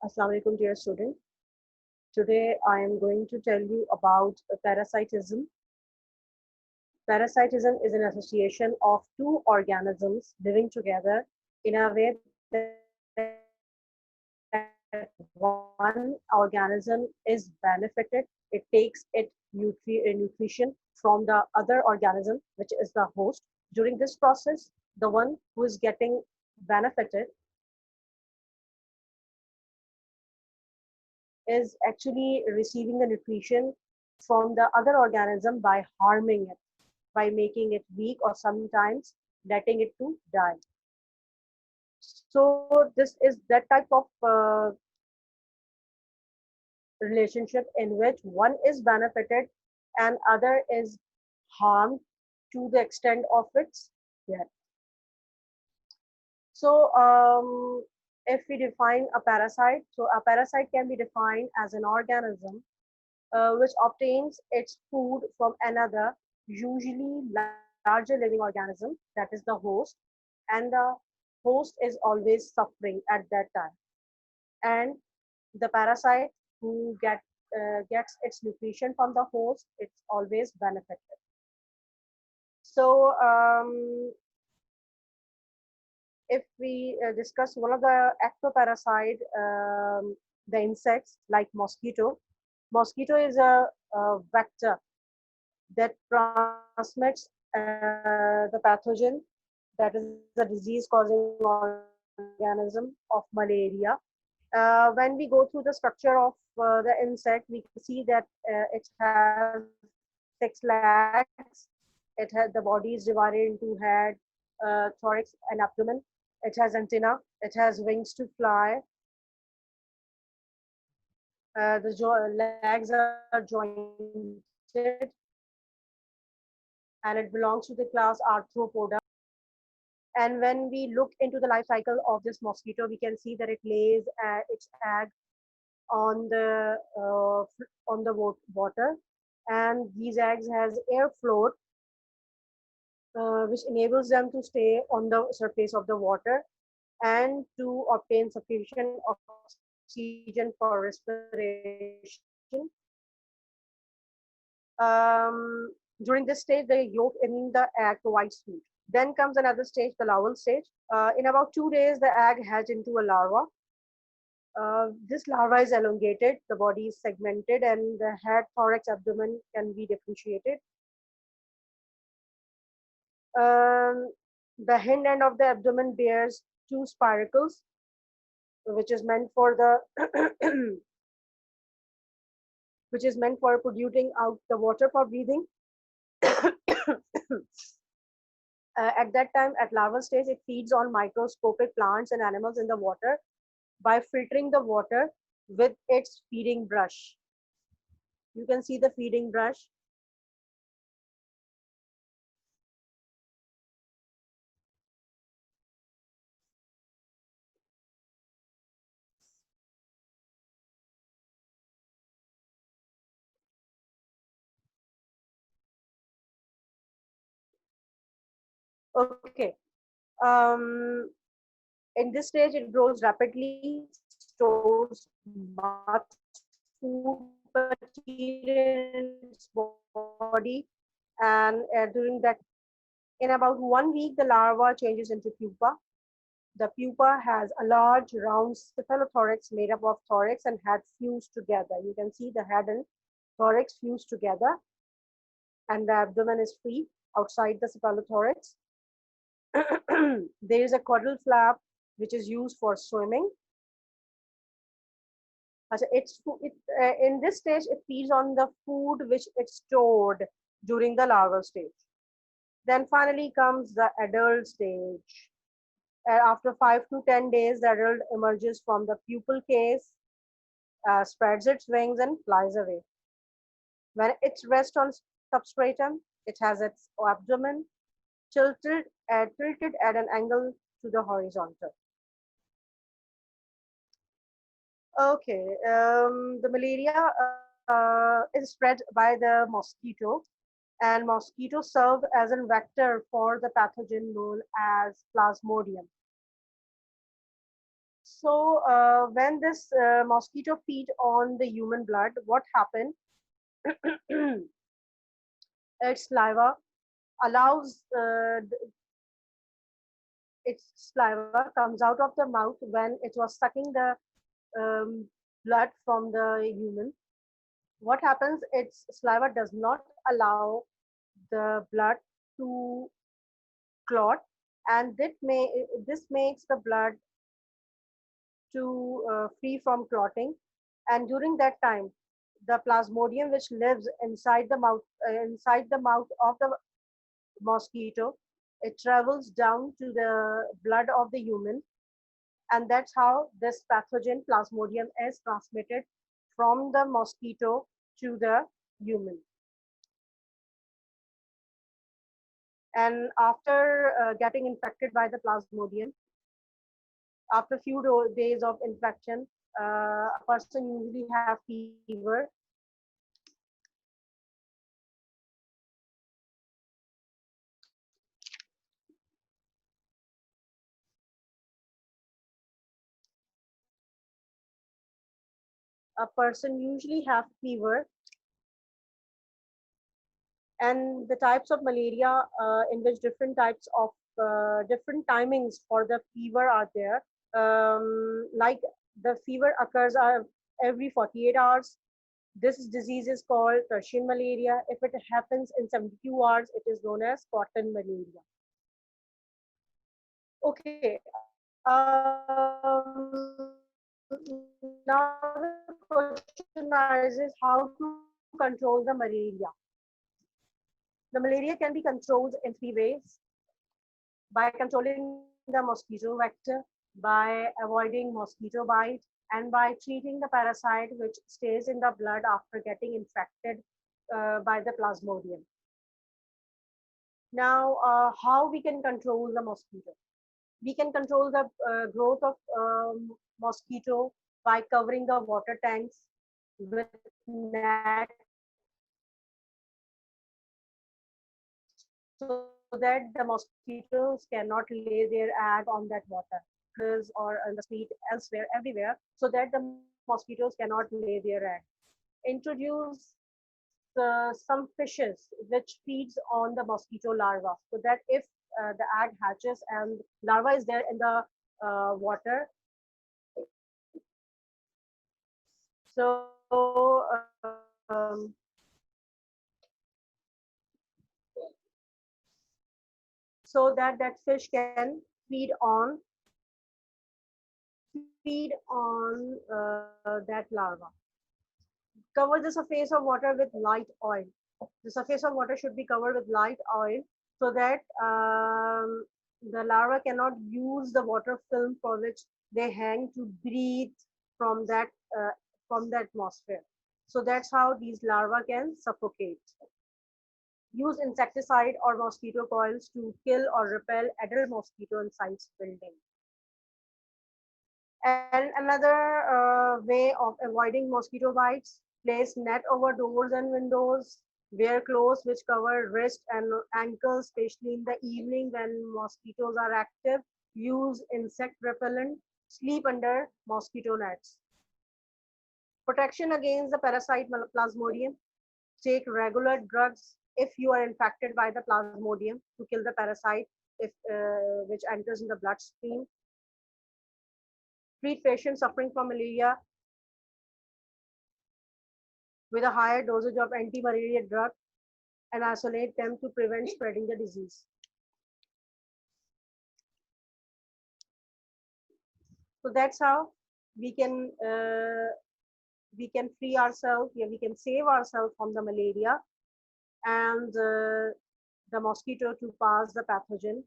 Assalamu alaikum, dear student. Today I am going to tell you about parasitism. Parasitism is an association of two organisms living together in a way that one organism is benefited. It takes its nutrition from the other organism, which is the host. During this process, the one who is getting benefited is actually receiving the nutrition from the other organism by harming it, by making it weak or sometimes letting it to die. So this is that type of relationship in which one is benefited and other is harmed to the extent of its death. So if we define a parasite, so a parasite can be defined as an organism which obtains its food from another, usually larger living organism, that is the host, and the host is always suffering at that time. And the parasite who gets its nutrition from the host, it's always benefited. So if we discuss one of the ectoparasite, the insects like mosquito. Mosquito is a vector that transmits the pathogen, that is a disease causing organism of malaria. When we go through the structure of the insect, we can see that it has 6 legs. The body is divided into head, thorax, and abdomen. It has antenna. It has wings to fly. The legs are jointed, and it belongs to the class Arthropoda. And when we look into the life cycle of this mosquito, we can see that it lays its egg on the water, and these eggs has air float, which enables them to stay on the surface of the water and to obtain sufficient oxygen for respiration. During this stage, the yolk in the egg provides food. Then comes another stage, the larval stage. In about 2 days, the egg hatch into a larva. This larva is elongated, the body is segmented, and the head, thorax, abdomen can be differentiated. Um, the hind end of the abdomen bears two spiracles, which is meant for the which is meant for producing out the water for breathing. At that time, at larval stage, it feeds on microscopic plants and animals in the water by filtering the water with its feeding brush. You can see the feeding brush. Okay. Um, in this stage, it grows rapidly, stores much food material in its body, and during that, in about 1 week, the larva changes into pupa. The pupa has a large round cephalothorax made up of thorax and head fused together. You can see the head and thorax fused together, and the abdomen is free outside the cephalothorax. There is a caudal flap which is used for swimming. In this stage, it feeds on the food which it stored during the larval stage. Then finally comes the adult stage. After 5 to 10 days, the adult emerges from the pupal case, spreads its wings, and flies away. When it rests on substratum, it has its abdomen tilted at an angle to the horizontal. Okay, the malaria is spread by the mosquito, and mosquitoes serve as a vector for the pathogen known as plasmodium. So when this mosquito feed on the human blood, what happened? Its saliva allows its saliva comes out of the mouth when it was sucking the blood from the human. What happens? Its saliva does not allow the blood to clot, and this makes the blood to free from clotting. And during that time, the plasmodium which lives inside the mouth of the mosquito, it travels down to the blood of the human, and that's how this pathogen plasmodium is transmitted from the mosquito to the human. And after getting infected by the plasmodium, after few days of infection, a person usually have fever. A person usually have fever, and the types of malaria in which different types of different timings for the fever are there. Like the fever occurs every 48 hours. This disease is called Persian malaria. If it happens in 72 hours, it is known as cotton malaria. Okay. Now the question arises how to control the malaria. The malaria can be controlled in three ways: by controlling the mosquito vector, by avoiding mosquito bite, and by treating the parasite which stays in the blood after getting infected by the plasmodium. Now, how we can control the mosquito? We can control the growth of mosquito by covering the water tanks with net so that the mosquitoes cannot lay their egg on that water or on the street elsewhere everywhere, so that the mosquitoes cannot lay their egg. Introduce some fishes which feeds on the mosquito larva, so that if the egg hatches and larva is there in the water, so so that that fish can feed on that larva. Cover the surface of water with light oil. The surface of water should be covered with light oil so that the larva cannot use the water film for which they hang to breathe from that uh, from the atmosphere. So that's how these larvae can suffocate. Use insecticide or mosquito coils to kill or repel adult mosquito inside building. And another way of avoiding mosquito bites: place net over doors and windows, wear clothes which cover wrist and ankles, especially in the evening when mosquitoes are active, use insect repellent, sleep under mosquito nets. Protection against the parasite plasmodium: take regular drugs if you are infected by the plasmodium to kill the parasite if which enters in the bloodstream. Treat patients suffering from malaria with a higher dosage of anti-malaria drug and isolate them to prevent spreading the disease. So that's how we can uh, we can free ourselves, yeah, we can save ourselves from the malaria and the mosquito to pass the pathogen